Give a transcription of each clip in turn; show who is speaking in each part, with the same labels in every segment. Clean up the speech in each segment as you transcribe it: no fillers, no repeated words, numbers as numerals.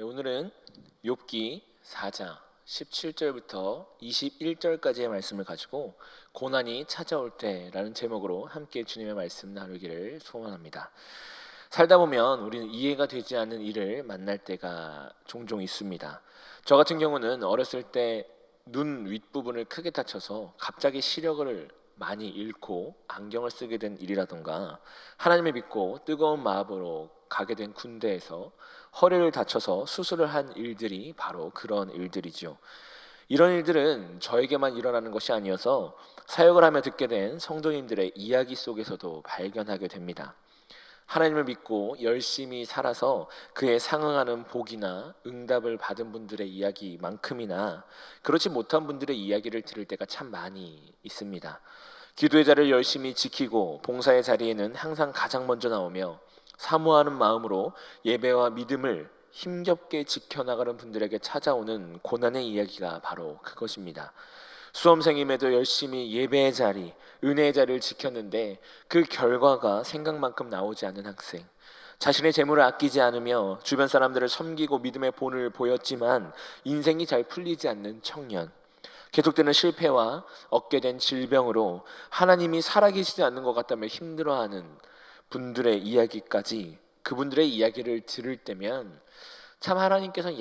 Speaker 1: 네, 오늘은 욥기 4장 17절부터 21절까지의 말씀을 가지고 고난이 찾아올 때라는 제목으로 함께 주님의 말씀 나누기를 소원합니다. 살다 보면 우리는 이해가 되지 않는 일을 만날 때가 종종 있습니다. 저 같은 경우는 어렸을 때 눈 윗부분을 크게 다쳐서 갑자기 시력을 많이 잃고 안경을 쓰게 된 일이라던가, 하나님을 믿고 뜨거운 마음으로 가게 된 군대에서 허리를 다쳐서 수술을 한 일들이 바로 그런 일들이죠. 이런 일들은 저에게만 일어나는 것이 아니어서 사역을 하며 듣게 된 성도님들의 이야기 속에서도 발견하게 됩니다. 하나님을 믿고 열심히 살아서 그에 상응하는 복이나 응답을 받은 분들의 이야기만큼이나 그렇지 못한 분들의 이야기를 들을 때가 참 많이 있습니다. 기도의 자리를 열심히 지키고 봉사의 자리에는 항상 가장 먼저 나오며 사모하는 마음으로 예배와 믿음을 힘겹게 지켜나가는 분들에게 찾아오는 고난의 이야기가 바로 그것입니다. 수험생임에도 열심히 예배의 자리, 은혜의 자리를 지켰는데 그 결과가 생각만큼 나오지 않는 학생, 자신의 재물을 아끼지 않으며 주변 사람들을 섬기고 믿음의 본을 보였지만 인생이 잘 풀리지 않는 청년, 계속되는 실패와 얻게 된 질병으로 하나님이 살아계시지 않는 것 같다며 힘들어하는 분들의 이야기까지, 그분들의 이야기를 들을 때면 참 하나님께서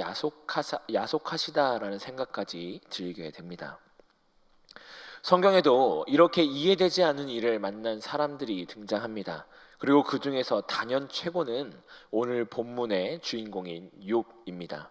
Speaker 1: 야속하시다라는 생각까지 들게 됩니다. 성경에도 이렇게 이해되지 않는 일을 만난 사람들이 등장합니다. 그리고 그 중에서 단연 최고는 오늘 본문의 주인공인 욥입니다.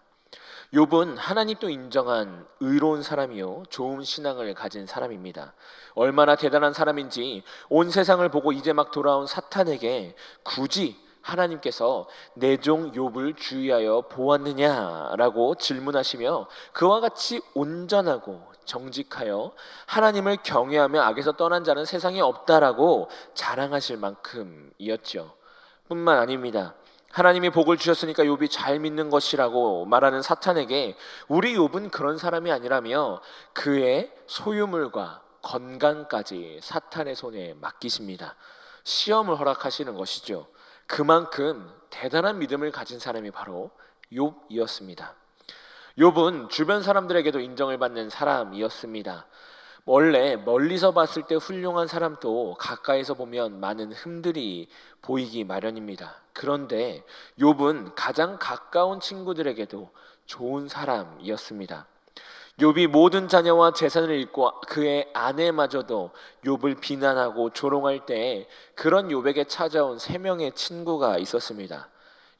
Speaker 1: 욥은 하나님도 인정한 의로운 사람이요 좋은 신앙을 가진 사람입니다. 얼마나 대단한 사람인지 온 세상을 보고 이제 막 돌아온 사탄에게 굳이 하나님께서 내 종 욥을 주의하여 보았느냐라고 질문하시며 그와 같이 온전하고 정직하여 하나님을 경외하며 악에서 떠난 자는 세상에 없다라고 자랑하실 만큼이었죠. 뿐만 아닙니다. 하나님이 복을 주셨으니까 욥이 잘 믿는 것이라고 말하는 사탄에게 우리 욥은 그런 사람이 아니라며 그의 소유물과 건강까지 사탄의 손에 맡기십니다. 시험을 허락하시는 것이죠. 그만큼 대단한 믿음을 가진 사람이 바로 욥이었습니다. 욥은 주변 사람들에게도 인정을 받는 사람이었습니다. 원래 멀리서 봤을 때 훌륭한 사람도 가까이서 보면 많은 흠들이 보이기 마련입니다. 그런데 욥은 가장 가까운 친구들에게도 좋은 사람이었습니다. 욥이 모든 자녀와 재산을 잃고 그의 아내마저도 욥을 비난하고 조롱할 때에 그런 욥에게 찾아온 3명의 친구가 있었습니다.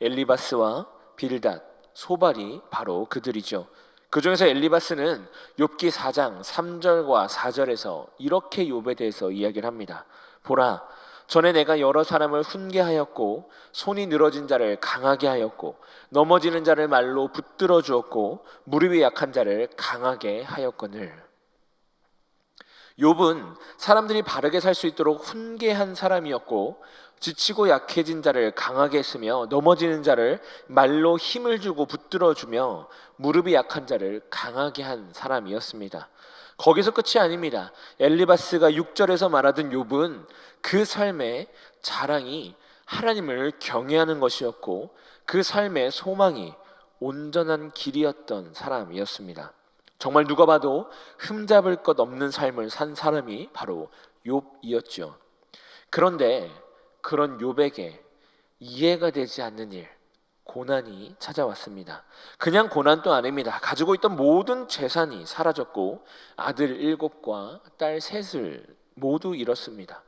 Speaker 1: 엘리바스와 빌닷, 소발이 바로 그들이죠. 그 중에서 엘리바스는 욥기 4장 3절과 4절에서 이렇게 욥에 대해서 이야기를 합니다. 보라, 전에 내가 여러 사람을 훈계하였고 손이 늘어진 자를 강하게 하였고 넘어지는 자를 말로 붙들어 주었고 무릎이 약한 자를 강하게 하였거늘. 욥은 사람들이 바르게 살 수 있도록 훈계한 사람이었고 지치고 약해진 자를 강하게 했으며 넘어지는 자를 말로 힘을 주고 붙들어주며 무릎이 약한 자를 강하게 한 사람이었습니다. 거기서 끝이 아닙니다. 엘리바스가 6절에서 말하던 욥은 그 삶의 자랑이 하나님을 경외하는 것이었고 그 삶의 소망이 온전한 길이었던 사람이었습니다. 정말 누가 봐도 흠잡을 것 없는 삶을 산 사람이 바로 욥이었죠. 그런데 그런 욥에게 이해가 되지 않는 일, 고난이 찾아왔습니다. 그냥 고난도 아닙니다. 가지고 있던 모든 재산이 사라졌고 아들 7과 딸 3을 모두 잃었습니다.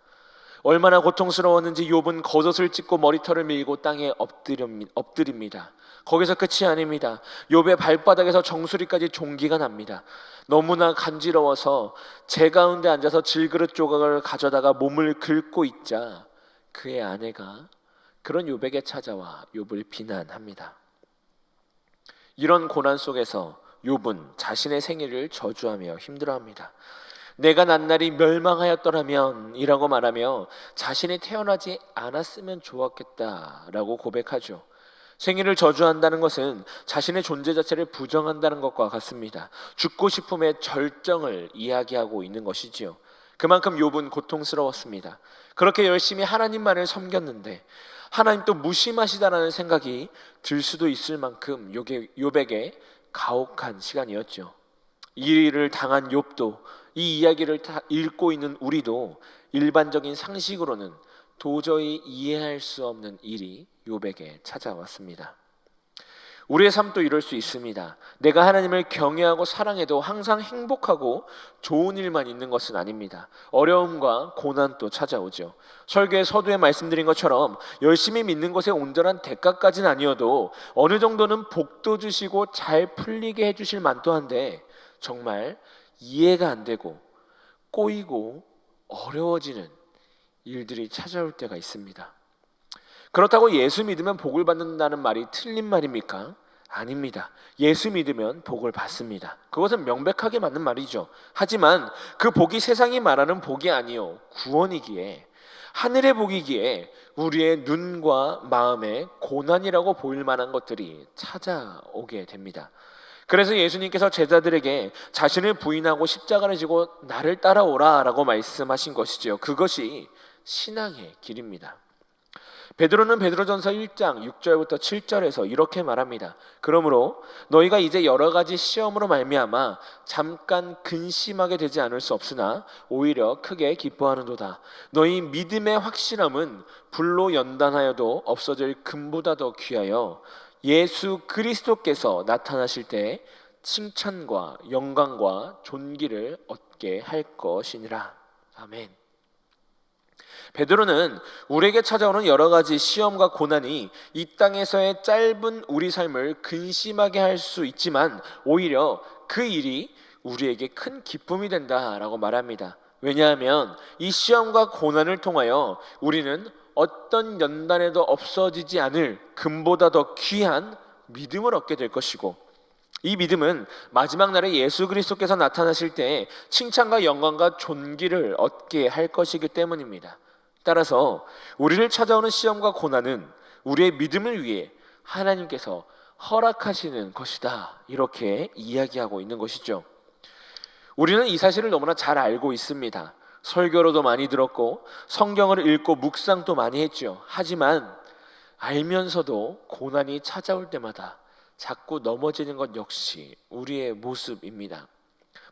Speaker 1: 얼마나 고통스러웠는지 욥은 겉옷을 찢고 머리털을 밀고 땅에 엎드립니다. 거기서 끝이 아닙니다. 욥의 발바닥에서 정수리까지 종기가 납니다. 너무나 간지러워서 재 가운데 앉아서 질그릇 조각을 가져다가 몸을 긁고 있자 그의 아내가 그런 욥에게 찾아와 욥을 비난합니다. 이런 고난 속에서 욥은 자신의 생애를 저주하며 힘들어합니다. 내가 난 날이 멸망하였더라면 이라고 말하며 자신이 태어나지 않았으면 좋았겠다라고 고백하죠. 생일을 저주한다는 것은 자신의 존재 자체를 부정한다는 것과 같습니다. 죽고 싶음의 절정을 이야기하고 있는 것이지요. 그만큼 욥은 고통스러웠습니다. 그렇게 열심히 하나님만을 섬겼는데 하나님 또 무심하시다라는 생각이 들 수도 있을 만큼 욥에게 가혹한 시간이었죠. 이 일을 당한 욥도, 이 이야기를 읽고 있는 우리도 일반적인 상식으로는 도저히 이해할 수 없는 일이 욥에게 찾아왔습니다. 우리의 삶도 이럴 수 있습니다. 내가 하나님을 경외하고 사랑해도 항상 행복하고 좋은 일만 있는 것은 아닙니다. 어려움과 고난도 찾아오죠. 설교의 서두에 말씀드린 것처럼 열심히 믿는 것에 온전한 대가까지는 아니어도 어느 정도는 복도 주시고 잘 풀리게 해주실 만도 한데 정말 이해가 안 되고 꼬이고 어려워지는 일들이 찾아올 때가 있습니다. 그렇다고 예수 믿으면 복을 받는다는 말이 틀린 말입니까? 아닙니다. 예수 믿으면 복을 받습니다. 그것은 명백하게 맞는 말이죠. 하지만 그 복이 세상이 말하는 복이 아니요 구원이기에, 하늘의 복이기에 우리의 눈과 마음에 고난이라고 보일 만한 것들이 찾아오게 됩니다. 그래서 예수님께서 제자들에게 자신을 부인하고 십자가를 지고 나를 따라오라 라고 말씀하신 것이죠. 그것이 신앙의 길입니다. 베드로는 베드로전서 1장 6절부터 7절에서 이렇게 말합니다. 그러므로 너희가 이제 여러 가지 시험으로 말미암아 잠깐 근심하게 되지 않을 수 없으나 오히려 크게 기뻐하는도다. 너희 믿음의 확실함은 불로 연단하여도 없어질 금보다 더 귀하여 예수 그리스도께서 나타나실 때 칭찬과 영광과 존귀를 얻게 할 것이니라. 아멘. 베드로는 우리에게 찾아오는 여러 가지 시험과 고난이 이 땅에서의 짧은 우리 삶을 근심하게 할 수 있지만 오히려 그 일이 우리에게 큰 기쁨이 된다라고 말합니다. 왜냐하면 이 시험과 고난을 통하여 우리는 어떤 연단에도 없어지지 않을 금보다 더 귀한 믿음을 얻게 될 것이고, 이 믿음은 마지막 날에 예수 그리스도께서 나타나실 때 칭찬과 영광과 존귀를 얻게 할 것이기 때문입니다. 따라서 우리를 찾아오는 시험과 고난은 우리의 믿음을 위해 하나님께서 허락하시는 것이다, 이렇게 이야기하고 있는 것이죠. 우리는 이 사실을 너무나 잘 알고 있습니다. 설교로도 많이 들었고 성경을 읽고 묵상도 많이 했죠. 하지만 알면서도 고난이 찾아올 때마다 자꾸 넘어지는 것 역시 우리의 모습입니다.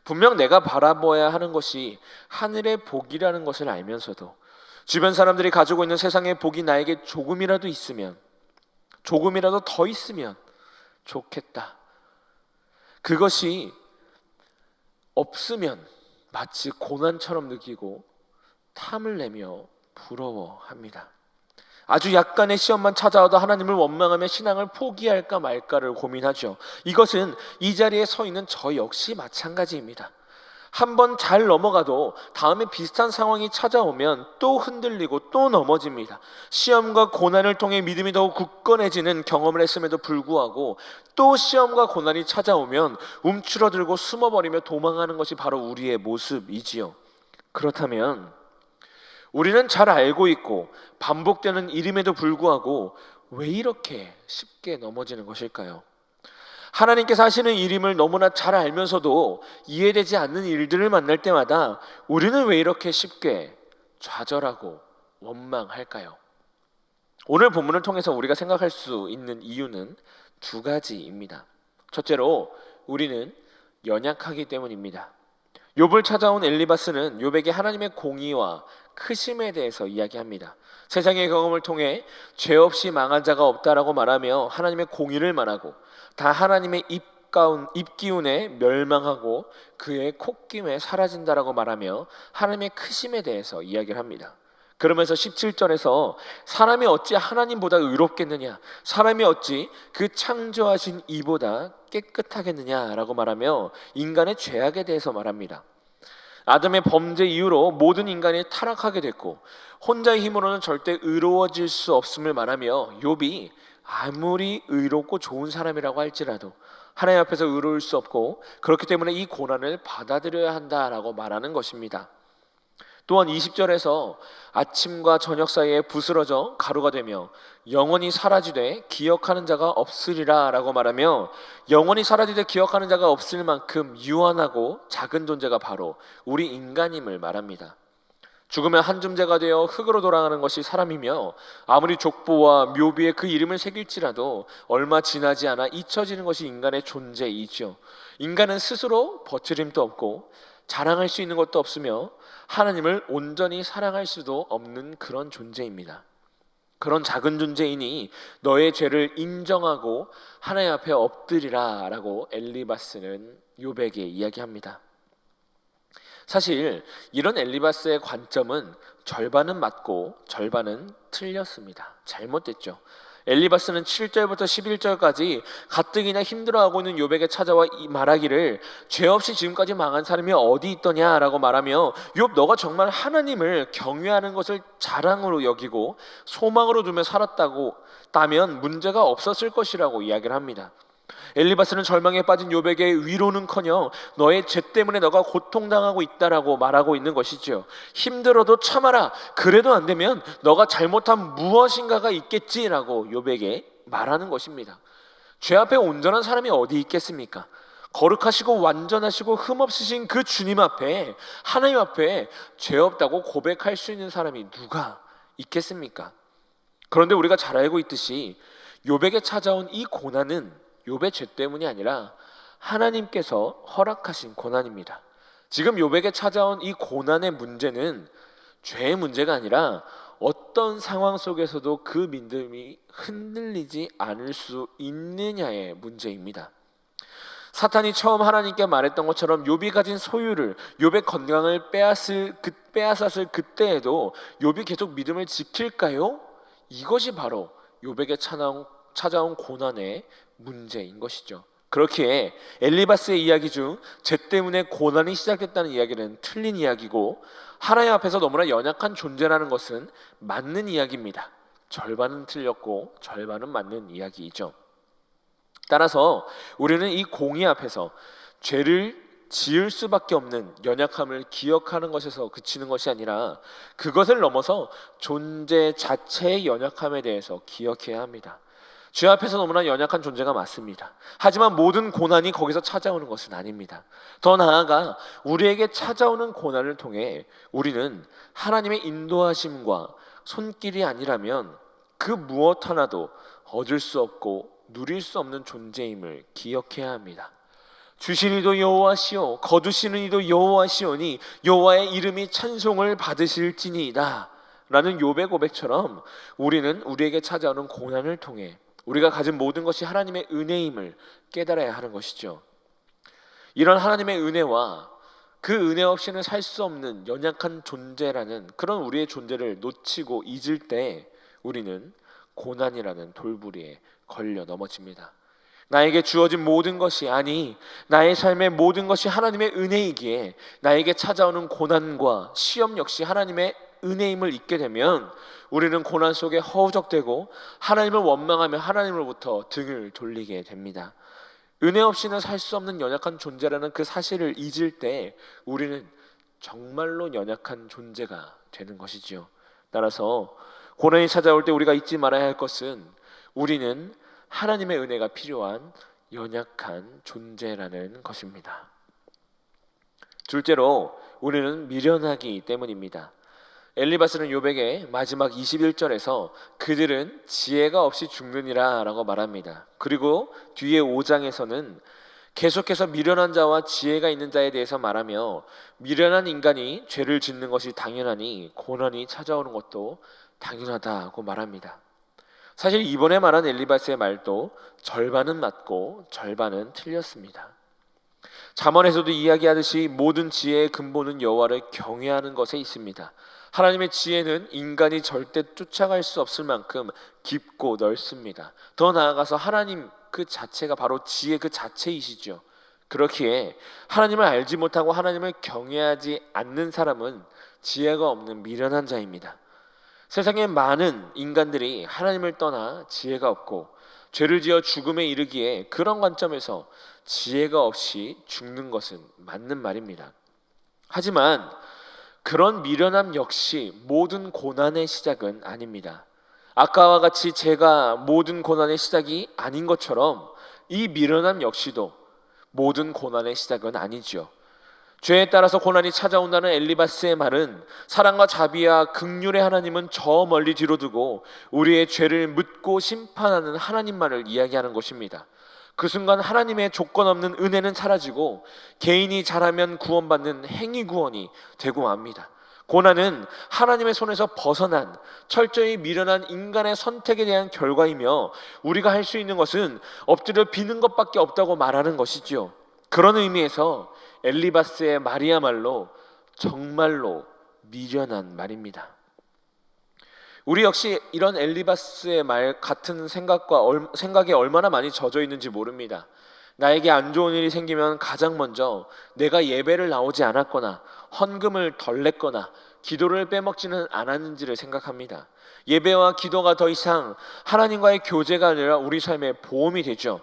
Speaker 1: 분명 내가 바라보아야 하는 것이 하늘의 복이라는 것을 알면서도 주변 사람들이 가지고 있는 세상의 복이 나에게 조금이라도 있으면, 조금이라도 더 있으면 좋겠다. 그것이 없으면 마치 고난처럼 느끼고 탐을 내며 부러워합니다. 아주 약간의 시험만 찾아와도 하나님을 원망하며 신앙을 포기할까 말까를 고민하죠. 이것은 이 자리에 서 있는 저 역시 마찬가지입니다. 한번 잘 넘어가도 다음에 비슷한 상황이 찾아오면 또 흔들리고 또 넘어집니다. 시험과 고난을 통해 믿음이 더욱 굳건해지는 경험을 했음에도 불구하고 또 시험과 고난이 찾아오면 움츠러들고 숨어버리며 도망하는 것이 바로 우리의 모습이지요. 그렇다면 우리는 잘 알고 있고 반복되는 일임에도 불구하고 왜 이렇게 쉽게 넘어지는 것일까요? 하나님께서 하시는 일임을 너무나 잘 알면서도 이해되지 않는 일들을 만날 때마다 우리는 왜 이렇게 쉽게 좌절하고 원망할까요? 오늘 본문을 통해서 우리가 생각할 수 있는 이유는 두 가지입니다. 첫째로 우리는 연약하기 때문입니다. 욥을 찾아온 엘리바스는 욥에게 하나님의 공의와 크심에 대해서 이야기합니다. 세상의 경험을 통해 죄 없이 망한 자가 없다라고 말하며 하나님의 공의를 말하고 다 하나님의 입기운에 멸망하고 그의 콧김에 사라진다라고 말하며 하나님의 크심에 대해서 이야기를 합니다. 그러면서 17절에서 사람이 어찌 하나님보다 의롭겠느냐, 사람이 어찌 그 창조하신 이보다 깨끗하겠느냐라고 말하며 인간의 죄악에 대해서 말합니다. 아담의 범죄 이후로 모든 인간이 타락하게 됐고 혼자의 힘으로는 절대 의로워질 수 없음을 말하며 욥이 아무리 의롭고 좋은 사람이라고 할지라도 하나님 앞에서 의로울 수 없고 그렇기 때문에 이 고난을 받아들여야 한다라고 말하는 것입니다. 또한 20절에서 아침과 저녁 사이에 부스러져 가루가 되며 영원히 사라지되 기억하는 자가 없으리라 라고 말하며 영원히 사라지되 기억하는 자가 없을 만큼 유한하고 작은 존재가 바로 우리 인간임을 말합니다. 죽으면 한 줌재가 되어 흙으로 돌아가는 것이 사람이며 아무리 족보와 묘비에 그 이름을 새길지라도 얼마 지나지 않아 잊혀지는 것이 인간의 존재이죠. 인간은 스스로 버티림도 없고 자랑할 수 있는 것도 없으며 하나님을 온전히 사랑할 수도 없는 그런 존재입니다. 그런 작은 존재이니 너의 죄를 인정하고 하나님 앞에 엎드리라 라고 엘리바스는 욥에게 이야기합니다. 사실 이런 엘리바스의 관점은 절반은 맞고 절반은 틀렸습니다. 잘못됐죠. 엘리바스는 7절부터 11절까지 가뜩이나 힘들어하고 있는 욥에게 찾아와 말하기를 죄 없이 지금까지 망한 사람이 어디 있더냐라고 말하며 욥 너가 정말 하나님을 경외하는 것을 자랑으로 여기고 소망으로 두며 살았다고 따면 문제가 없었을 것이라고 이야기를 합니다. 엘리바스는 절망에 빠진 욥에게 위로는커녕 너의 죄 때문에 너가 고통당하고 있다라고 말하고 있는 것이죠. 힘들어도 참아라. 그래도 안 되면 너가 잘못한 무엇인가가 있겠지라고 욥에게 말하는 것입니다. 죄 앞에 온전한 사람이 어디 있겠습니까? 거룩하시고 완전하시고 흠없으신 그 주님 앞에, 하나님 앞에 죄 없다고 고백할 수 있는 사람이 누가 있겠습니까? 그런데 우리가 잘 알고 있듯이 욥에게 찾아온 이 고난은 욥의 죄 때문이 아니라 하나님께서 허락하신 고난입니다. 지금 욥에게 찾아온 이 고난의 문제는 죄의 문제가 아니라 어떤 상황 속에서도 그 믿음이 흔들리지 않을 수 있느냐의 문제입니다. 사탄이 처음 하나님께 말했던 것처럼 욥이 가진 소유를, 욥의 건강을 빼앗았을 그때에도 욥이 계속 믿음을 지킬까요? 이것이 바로 욥에게 찾아온 고난의 문제인 것이죠. 그렇기에 엘리바스의 이야기 중 죄 때문에 고난이 시작됐다는 이야기는 틀린 이야기고 하나님 앞에서 너무나 연약한 존재라는 것은 맞는 이야기입니다. 절반은 틀렸고 절반은 맞는 이야기이죠. 따라서 우리는 이 공의 앞에서 죄를 지을 수밖에 없는 연약함을 기억하는 것에서 그치는 것이 아니라 그것을 넘어서 존재 자체의 연약함에 대해서 기억해야 합니다. 죄 앞에서 너무나 연약한 존재가 맞습니다. 하지만 모든 고난이 거기서 찾아오는 것은 아닙니다. 더 나아가 우리에게 찾아오는 고난을 통해 우리는 하나님의 인도하심과 손길이 아니라면 그 무엇 하나도 얻을 수 없고 누릴 수 없는 존재임을 기억해야 합니다. 주신 이도 여호와시오 거두시는 이도 여호와시오니 여호와의 이름이 찬송을 받으실지니이다 라는 욥의 고백처럼 우리는 우리에게 찾아오는 고난을 통해 우리가 가진 모든 것이 하나님의 은혜임을 깨달아야 하는 것이죠. 이런 하나님의 은혜와 그 은혜 없이는 살 수 없는 연약한 존재라는 그런 우리의 존재를 놓치고 잊을 때 우리는 고난이라는 돌부리에 걸려 넘어집니다. 나에게 주어진 모든 것이, 아니 나의 삶의 모든 것이 하나님의 은혜이기에 나에게 찾아오는 고난과 시험 역시 하나님의 은혜임을 잊게 되면 우리는 고난 속에 허우적대고 하나님을 원망하며 하나님으로부터 등을 돌리게 됩니다. 은혜 없이는 살 수 없는 연약한 존재라는 그 사실을 잊을 때 우리는 정말로 연약한 존재가 되는 것이지요. 따라서 고난이 찾아올 때 우리가 잊지 말아야 할 것은 우리는 하나님의 은혜가 필요한 연약한 존재라는 것입니다. 둘째로 우리는 미련하기 때문입니다. 엘리바스는 욥에게 마지막 21절에서 그들은 지혜가 없이 죽느니라 라고 말합니다. 그리고 뒤에 5장에서는 계속해서 미련한 자와 지혜가 있는 자에 대해서 말하며 미련한 인간이 죄를 짓는 것이 당연하니 고난이 찾아오는 것도 당연하다고 말합니다. 사실 이번에 말한 엘리바스의 말도 절반은 맞고 절반은 틀렸습니다. 잠언에서도 이야기하듯이 모든 지혜의 근본은 여호와를 경외하는 것에 있습니다. 하나님의 지혜는 인간이 절대 쫓아갈 수 없을 만큼 깊고 넓습니다. 더 나아가서 하나님 그 자체가 바로 지혜 그 자체이시죠. 그렇기에 하나님을 알지 못하고 하나님을 경외하지 않는 사람은 지혜가 없는 미련한 자입니다. 세상에 많은 인간들이 하나님을 떠나 지혜가 없고 죄를 지어 죽음에 이르기에 그런 관점에서 지혜가 없이 죽는 것은 맞는 말입니다. 하지만 그런 미련함 역시 모든 고난의 시작은 아닙니다. 아까와 같이 죄가 모든 고난의 시작이 아닌 것처럼 이 미련함 역시도 모든 고난의 시작은 아니죠. 죄에 따라서 고난이 찾아온다는 엘리바스의 말은 사랑과 자비와 긍휼의 하나님은 저 멀리 뒤로 두고 우리의 죄를 묻고 심판하는 하나님만을 이야기하는 것입니다. 그 순간 하나님의 조건 없는 은혜는 사라지고 개인이 잘하면 구원받는 행위 구원이 되고 맙니다. 고난은 하나님의 손에서 벗어난 철저히 미련한 인간의 선택에 대한 결과이며 우리가 할 수 있는 것은 엎드려 비는 것밖에 없다고 말하는 것이지요. 그런 의미에서 엘리바스의 말이야말로 정말로 미련한 말입니다. 우리 역시 이런 엘리바스의 말 같은 생각에 얼마나 많이 젖어 있는지 모릅니다. 나에게 안 좋은 일이 생기면 가장 먼저 내가 예배를 나오지 않았거나 헌금을 덜 냈거나 기도를 빼먹지는 않았는지를 생각합니다. 예배와 기도가 더 이상 하나님과의 교제가 아니라 우리 삶의 보험이 되죠.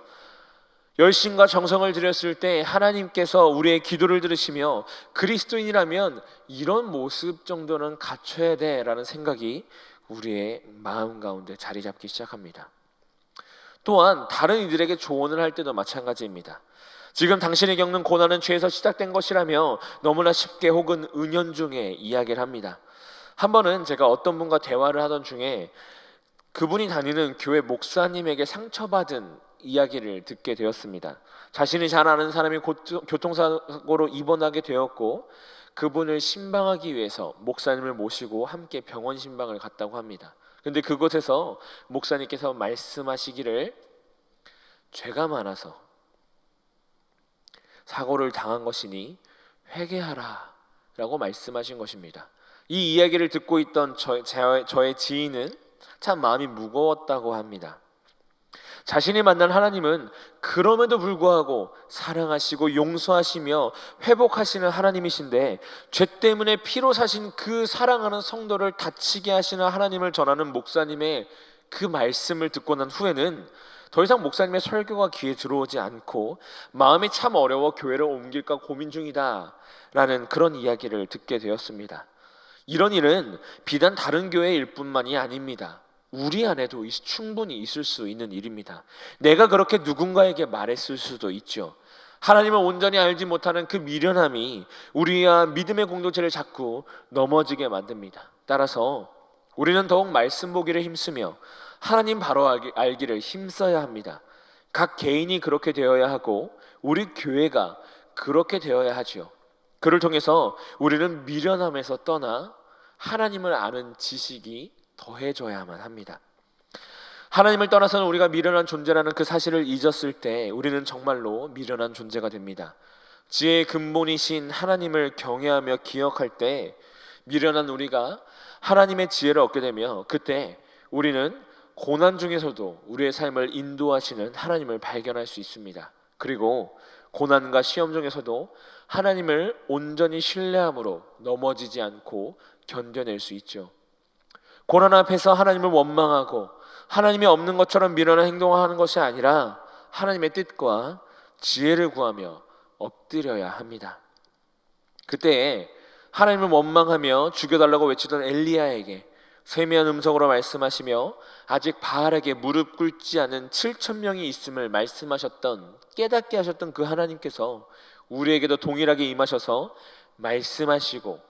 Speaker 1: 열심과 정성을 들였을 때 하나님께서 우리의 기도를 들으시며 그리스도인이라면 이런 모습 정도는 갖춰야 돼라는 생각이 우리의 마음 가운데 자리 잡기 시작합니다. 또한 다른 이들에게 조언을 할 때도 마찬가지입니다. 지금 당신이 겪는 고난은 죄에서 시작된 것이라며 너무나 쉽게 혹은 은연중에 이야기를 합니다. 한 번은 제가 어떤 분과 대화를 하던 중에 그분이 다니는 교회 목사님에게 상처받은 이야기를 듣게 되었습니다. 자신이 잘 아는 사람이 교통사고로 입원하게 되었고 그분을 신방하기 위해서 목사님을 모시고 함께 병원 신방을 갔다고 합니다. 그런데 그곳에서 목사님께서 말씀하시기를 죄가 많아서 사고를 당한 것이니 회개하라 라고 말씀하신 것입니다. 이 이야기를 듣고 있던 저의 지인은 참 마음이 무거웠다고 합니다. 자신이 만난 하나님은 그럼에도 불구하고 사랑하시고 용서하시며 회복하시는 하나님이신데 죄 때문에 피로 사신 그 사랑하는 성도를 다치게 하시는 하나님을 전하는 목사님의 그 말씀을 듣고 난 후에는 더 이상 목사님의 설교가 귀에 들어오지 않고 마음이 참 어려워 교회를 옮길까 고민 중이다 라는 그런 이야기를 듣게 되었습니다. 이런 일은 비단 다른 교회의 일뿐만이 아닙니다. 우리 안에도 충분히 있을 수 있는 일입니다. 내가 그렇게 누군가에게 말했을 수도 있죠. 하나님을 온전히 알지 못하는 그 미련함이 우리와 믿음의 공동체를 자꾸 넘어지게 만듭니다. 따라서 우리는 더욱 말씀 보기를 힘쓰며 하나님 바로 알기를 힘써야 합니다. 각 개인이 그렇게 되어야 하고 우리 교회가 그렇게 되어야 하죠. 그를 통해서 우리는 미련함에서 떠나 하나님을 아는 지식이 더해져야만 합니다. 하나님을 떠나서는 우리가 미련한 존재라는 그 사실을 잊었을 때 우리는 정말로 미련한 존재가 됩니다. 지혜의 근본이신 하나님을 경외하며 기억할 때 미련한 우리가 하나님의 지혜를 얻게 되며 그때 우리는 고난 중에서도 우리의 삶을 인도하시는 하나님을 발견할 수 있습니다. 그리고 고난과 시험 중에서도 하나님을 온전히 신뢰함으로 넘어지지 않고 견뎌낼 수 있죠. 고난 앞에서 하나님을 원망하고 하나님이 없는 것처럼 미련한 행동을 하는 것이 아니라 하나님의 뜻과 지혜를 구하며 엎드려야 합니다. 그때 하나님을 원망하며 죽여달라고 외치던 엘리야에게 세미한 음성으로 말씀하시며 아직 바알에게 무릎 꿇지 않은 7,000명이 있음을 말씀하셨던 깨닫게 하셨던 그 하나님께서 우리에게도 동일하게 임하셔서 말씀하시고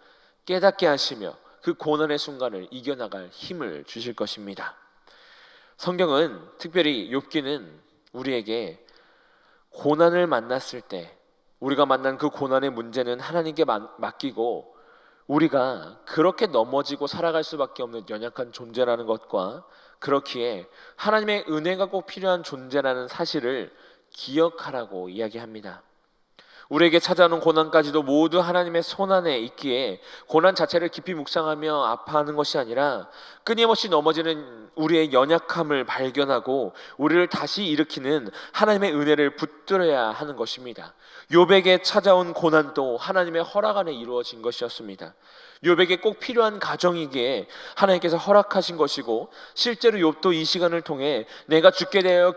Speaker 1: 깨닫게 하시며 그 고난의 순간을 이겨나갈 힘을 주실 것입니다. 성경은 특별히 욥기는 우리에게 고난을 만났을 때 우리가 만난 그 고난의 문제는 하나님께 맡기고 우리가 그렇게 넘어지고 살아갈 수밖에 없는 연약한 존재라는 것과 그렇기에 하나님의 은혜가 꼭 필요한 존재라는 사실을 기억하라고 이야기합니다. 우리에게 찾아오는 고난까지도 모두 하나님의 손안에 있기에 고난 자체를 깊이 묵상하며 아파하는 것이 아니라 끊임없이 넘어지는 우리의 연약함을 발견하고 우리를 다시 일으키는 하나님의 은혜를 붙들어야 하는 것입니다. 욥에게 찾아온 고난도 하나님의 허락 안에 이루어진 것이었습니다. 욥에게 꼭 필요한 가정이기에 하나님께서 허락하신 것이고 실제로 욥도 이 시간을 통해 내가 죽게 되어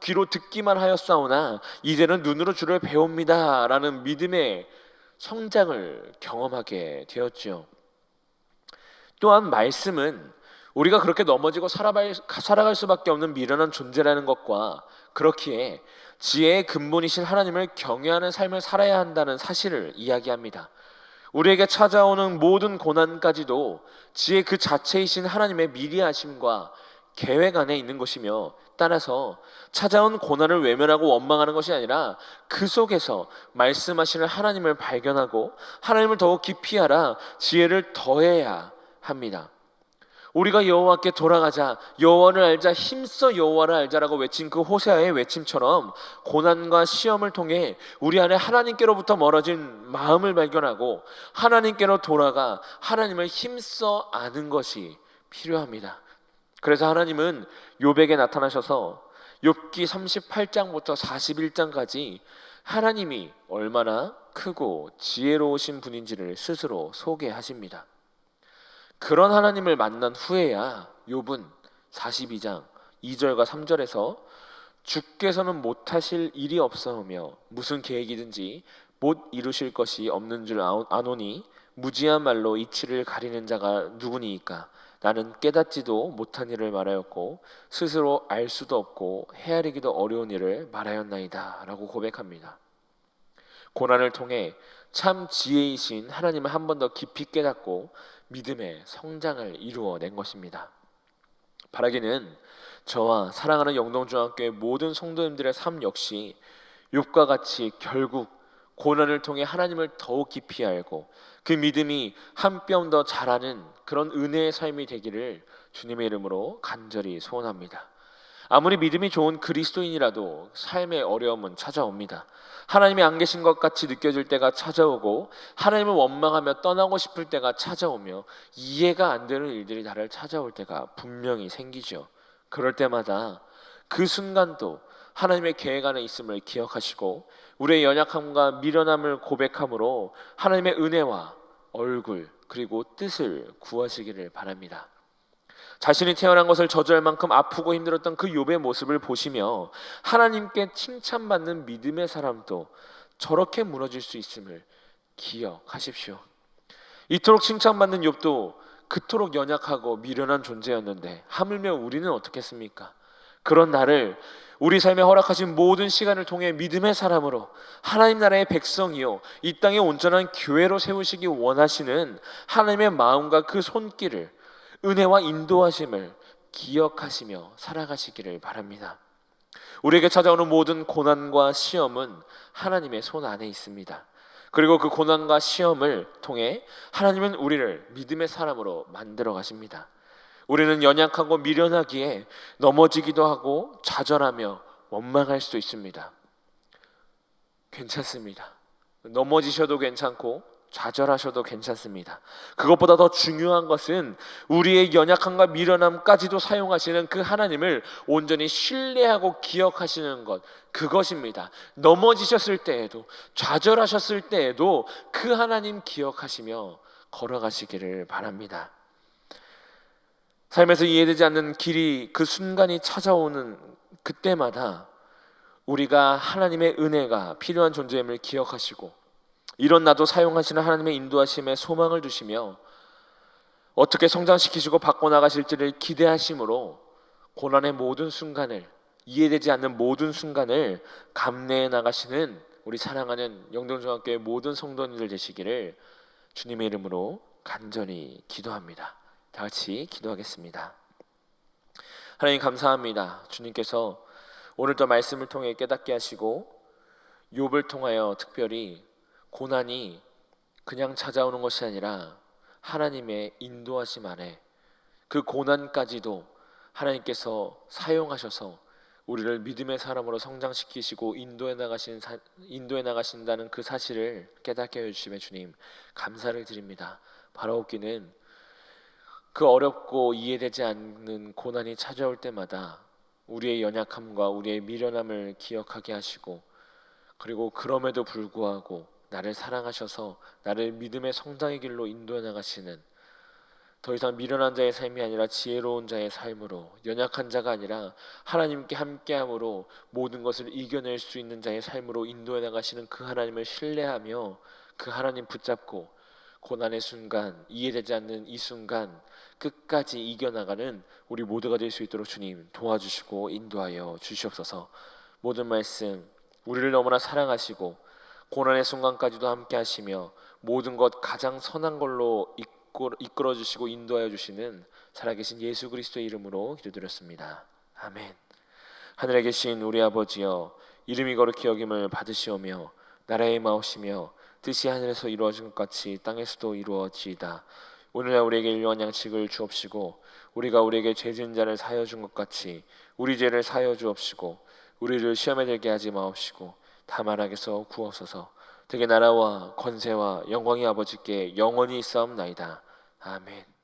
Speaker 1: 귀로 듣기만 하였사오나 이제는 눈으로 주를 배웁니다 라는 믿음의 성장을 경험하게 되었죠. 또한 말씀은 우리가 그렇게 넘어지고 살아갈 수밖에 없는 미련한 존재라는 것과 그렇기에 지혜의 근본이신 하나님을 경외하는 삶을 살아야 한다는 사실을 이야기합니다. 우리에게 찾아오는 모든 고난까지도 지혜 그 자체이신 하나님의 미리하심과 계획 안에 있는 것이며, 따라서 찾아온 고난을 외면하고 원망하는 것이 아니라 그 속에서 말씀하시는 하나님을 발견하고 하나님을 더욱 깊이 알아 지혜를 더해야 합니다. 우리가 여호와께 돌아가자, 여호와를 알자, 힘써 여호와를 알자라고 외친 그 호세아의 외침처럼 고난과 시험을 통해 우리 안에 하나님께로부터 멀어진 마음을 발견하고 하나님께로 돌아가 하나님을 힘써 아는 것이 필요합니다. 그래서 하나님은 욥에게 나타나셔서 욥기 38장부터 41장까지 하나님이 얼마나 크고 지혜로우신 분인지를 스스로 소개하십니다. 그런 하나님을 만난 후에야 욥은 42장 2절과 3절에서 주께서는 못하실 일이 없사오며 무슨 계획이든지 못 이루실 것이 없는 줄 아노니 무지한 말로 이치를 가리는 자가 누구니이까. 나는 깨닫지도 못한 일을 말하였고 스스로 알 수도 없고 헤아리기도 어려운 일을 말하였나이다 라고 고백합니다. 고난을 통해 참 지혜이신 하나님을 한 번 더 깊이 깨닫고 믿음의 성장을 이루어낸 것입니다. 바라기는 저와 사랑하는 영동중학교의 모든 성도님들의 삶 역시 욥과 같이 결국 고난을 통해 하나님을 더욱 깊이 알고 그 믿음이 한 뼘 더 자라는 그런 은혜의 삶이 되기를 주님의 이름으로 간절히 소원합니다. 아무리 믿음이 좋은 그리스도인이라도 삶의 어려움은 찾아옵니다. 하나님이 안 계신 것 같이 느껴질 때가 찾아오고 하나님을 원망하며 떠나고 싶을 때가 찾아오며 이해가 안 되는 일들이 나를 찾아올 때가 분명히 생기죠. 그럴 때마다 그 순간도 하나님의 계획 안에 있음을 기억하시고 우리의 연약함과 미련함을 고백함으로 하나님의 은혜와 얼굴 그리고 뜻을 구하시기를 바랍니다. 자신이 태어난 것을 저주할 만큼 아프고 힘들었던 그 욥의 모습을 보시며 하나님께 칭찬받는 믿음의 사람도 저렇게 무너질 수 있음을 기억하십시오. 이토록 칭찬받는 욥도 그토록 연약하고 미련한 존재였는데 하물며 우리는 어떻겠습니까? 그런 나를 우리 삶에 허락하신 모든 시간을 통해 믿음의 사람으로 하나님 나라의 백성이요 이 땅에 온전한 교회로 세우시기 원하시는 하나님의 마음과 그 손길을 은혜와 인도하심을 기억하시며 살아가시기를 바랍니다. 우리에게 찾아오는 모든 고난과 시험은 하나님의 손 안에 있습니다. 그리고 그 고난과 시험을 통해 하나님은 우리를 믿음의 사람으로 만들어 가십니다. 우리는 연약하고 미련하기에 넘어지기도 하고 좌절하며 원망할 수도 있습니다. 괜찮습니다. 넘어지셔도 괜찮고 좌절하셔도 괜찮습니다. 그것보다 더 중요한 것은 우리의 연약함과 미련함까지도 사용하시는 그 하나님을 온전히 신뢰하고 기억하시는 것, 그것입니다. 넘어지셨을 때에도 좌절하셨을 때에도 그 하나님 기억하시며 걸어가시기를 바랍니다. 삶에서 이해되지 않는 길이 그 순간이 찾아오는 그때마다 우리가 하나님의 은혜가 필요한 존재임을 기억하시고 이런 나도 사용하시는 하나님의 인도하심에 소망을 두시며 어떻게 성장시키시고 바꿔나가실지를 기대하심으로 고난의 모든 순간을, 이해되지 않는 모든 순간을 감내해 나가시는 우리 사랑하는 영동중학교의 모든 성도님들 되시기를 주님의 이름으로 간절히 기도합니다. 다 같이 기도하겠습니다. 하나님 감사합니다. 주님께서 오늘도 말씀을 통해 깨닫게 하시고 욥을 통하여 특별히 고난이 그냥 찾아오는 것이 아니라 하나님의 인도하심 안에 그 고난까지도 하나님께서 사용하셔서 우리를 믿음의 사람으로 성장시키시고 인도해 나가신다는 그 사실을 깨닫게 해주심에 주님 감사를 드립니다. 바라옵기는 그 어렵고 이해되지 않는 고난이 찾아올 때마다 우리의 연약함과 우리의 미련함을 기억하게 하시고 그리고 그럼에도 불구하고 나를 사랑하셔서 나를 믿음의 성장의 길로 인도해 나가시는 더 이상 미련한 자의 삶이 아니라 지혜로운 자의 삶으로 연약한 자가 아니라 하나님께 함께함으로 모든 것을 이겨낼 수 있는 자의 삶으로 인도해 나가시는 그 하나님을 신뢰하며 그 하나님 붙잡고 고난의 순간, 이해되지 않는 이 순간 끝까지 이겨나가는 우리 모두가 될 수 있도록 주님 도와주시고 인도하여 주시옵소서. 모든 말씀 우리를 너무나 사랑하시고 고난의 순간까지도 함께 하시며 모든 것 가장 선한 걸로 이끌어 주시고 인도하여 주시는 살아계신 예수 그리스도의 이름으로 기도드렸습니다. 아멘. 하늘에 계신 우리 아버지여, 이름이 거룩히 여김을 받으시오며 나라의 마옵시며 뜻이 하늘에서 이루어진 것 같이 땅에서도 이루어지이다. 오늘날 우리에게 일용할 양식을 주옵시고 우리가 우리에게 죄 지은 자를 사하여 준 것 같이 우리 죄를 사하여 주옵시고 우리를 시험에 들게 하지 마옵시고 다만 악에서 구하소서. 되게 나라와 권세와 영광이 아버지께 영원히 있사옵나이다. 아멘.